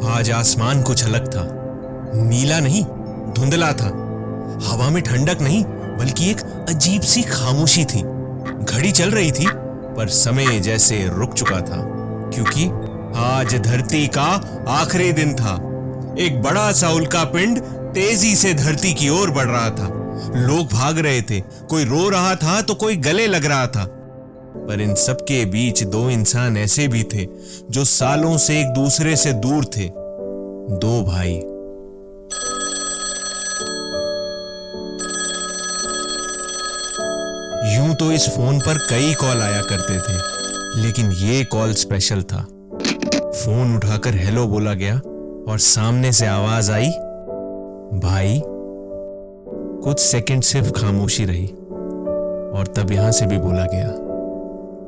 आज आसमान कुछ अलग था। नीला नहीं, धुंधला था। हवा में ठंडक नहीं, बल्कि एक अजीब सी खामोशी थी। घड़ी चल रही थी, पर समय जैसे रुक चुका था, क्योंकि आज धरती का आखिरी दिन था। एक बड़ा सा उल्का पिंड तेजी से धरती की ओर बढ़ रहा था। लोग भाग रहे थे, कोई रो रहा था तो कोई गले लग रहा था। पर इन सबके बीच दो इंसान ऐसे भी थे जो सालों से एक दूसरे से दूर थे। दो भाई। यूं तो इस फोन पर कई कॉल आया करते थे, लेकिन ये कॉल स्पेशल था। फोन उठाकर हेलो बोला गया और सामने से आवाज आई, भाई। कुछ सेकंड सिर्फ खामोशी रही और तब यहां से भी बोला गया,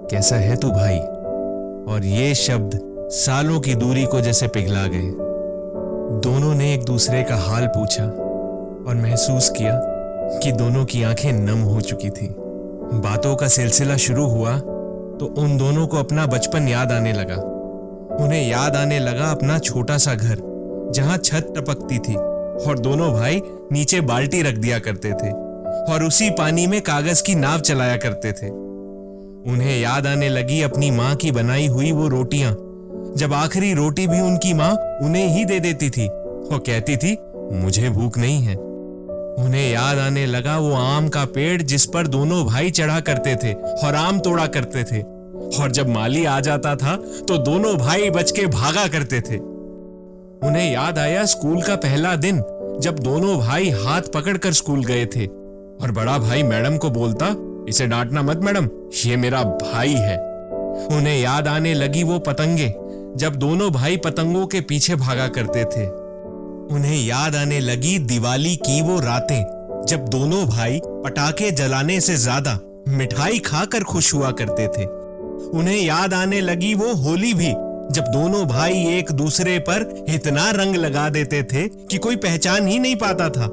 कैसा है तू भाई। और ये शब्द सालों की दूरी को जैसे पिघला गए। दोनों ने एक दूसरे का हाल पूछा और महसूस किया कि दोनों की आंखें नम हो चुकी थी। बातों का सिलसिला शुरू हुआ तो उन दोनों को अपना बचपन याद आने लगा। उन्हें याद आने लगा अपना छोटा सा घर, जहां छत टपकती थी और दोनों भाई नीचे बाल्टी रख दिया करते थे और उसी पानी में कागज की नाव चलाया करते थे। उन्हें याद आने लगी अपनी माँ की बनाई हुई वो रोटियां, जब आखिरी रोटी भी उनकी माँ उन्हें ही दे देती थी और कहती थी, मुझे भूख नहीं है। उन्हें याद आने लगा वो आम का पेड़ जिस पर दोनों भाई चढ़ा करते थे और आम तोड़ा करते थे, और जब माली आ जाता था तो दोनों भाई बच के भागा करते थे। उन्हें याद आया स्कूल का पहला दिन, जब दोनों भाई हाथ पकड़कर स्कूल गए थे और बड़ा भाई मैडम को बोलता, इसे डांटना मत मैडम, ये मेरा भाई है। उन्हें याद आने लगी वो पतंगे, जब दोनों भाई पतंगों के पीछे भागा करते थे। उन्हें याद आने लगी दिवाली की वो रातें, जब दोनों भाई पटाखे जलाने से ज्यादा मिठाई खाकर खुश हुआ करते थे। उन्हें याद आने लगी वो होली भी, जब दोनों भाई एक दूसरे पर इतना रंग लगा देते थे कि कोई पहचान ही नहीं पाता था।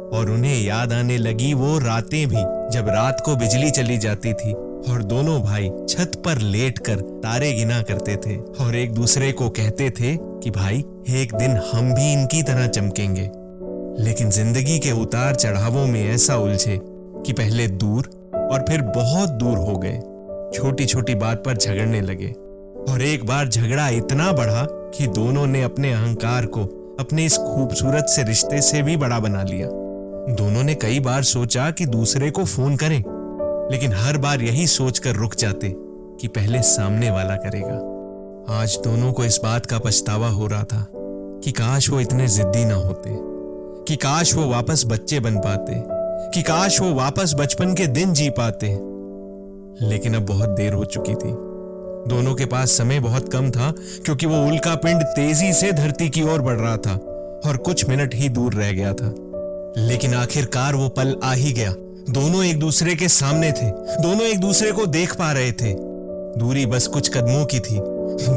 और उन्हें याद आने लगी वो रातें भी, जब रात को बिजली चली जाती थी और दोनों भाई छत पर लेटकर तारे गिना करते थे और एक दूसरे को कहते थे कि भाई एक दिन हम भी इनकी तरह चमकेंगे। लेकिन जिंदगी के उतार चढ़ावों में ऐसा उलझे कि पहले दूर और फिर बहुत दूर हो गए। छोटी छोटी बात पर झगड़ने लगे और एक बार झगड़ा इतना बढ़ा कि दोनों ने अपने अहंकार को अपने इस खूबसूरत से रिश्ते से भी बड़ा बना लिया। दोनों ने कई बार सोचा कि दूसरे को फोन करें, लेकिन हर बार यही सोचकर रुक जाते कि पहले सामने वाला करेगा। आज दोनों को इस बात का पछतावा हो रहा था कि काश वो इतने जिद्दी ना होते, कि काश वो वापस बच्चे बन पाते, कि काश वो वापस बचपन के दिन जी पाते। लेकिन अब बहुत देर हो चुकी थी। दोनों के पास समय बहुत कम था, क्योंकि वो उल्का पिंड तेजी से धरती की ओर बढ़ रहा था और कुछ मिनट ही दूर रह गया था। लेकिन आखिरकार वो पल आ ही गया। दोनों एक दूसरे के सामने थे, दोनों एक दूसरे को देख पा रहे थे। दूरी बस कुछ कदमों की थी।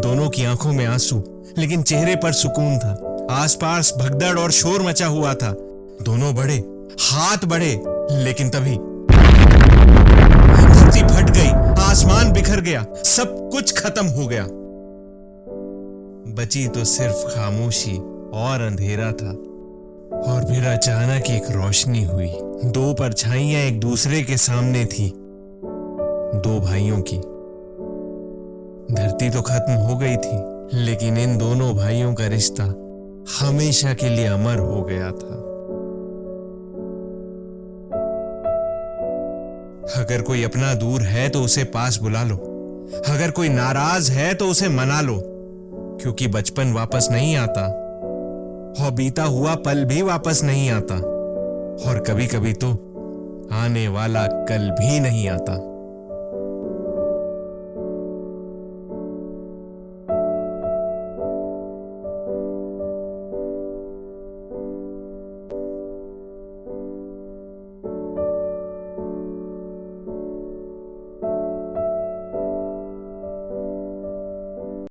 दोनों की आंखों में आंसू, लेकिन चेहरे पर सुकून था। आसपास भगदड़ और शोर मचा हुआ था। दोनों बढ़े, हाथ बढ़े, लेकिन तभी धरती फट गई, आसमान बिखर गया, सब कुछ खत्म हो गया। बची तो सिर्फ खामोशी और अंधेरा था। और फिर अचानक एक रोशनी हुई। दो परछाइयां एक दूसरे के सामने थी, दो भाइयों की। धरती तो खत्म हो गई थी, लेकिन इन दोनों भाइयों का रिश्ता हमेशा के लिए अमर हो गया था। अगर कोई अपना दूर है तो उसे पास बुला लो। अगर कोई नाराज है तो उसे मना लो, क्योंकि बचपन वापस नहीं आता और बीता हुआ पल भी वापस नहीं आता, और कभी कभी तो आने वाला कल भी नहीं आता।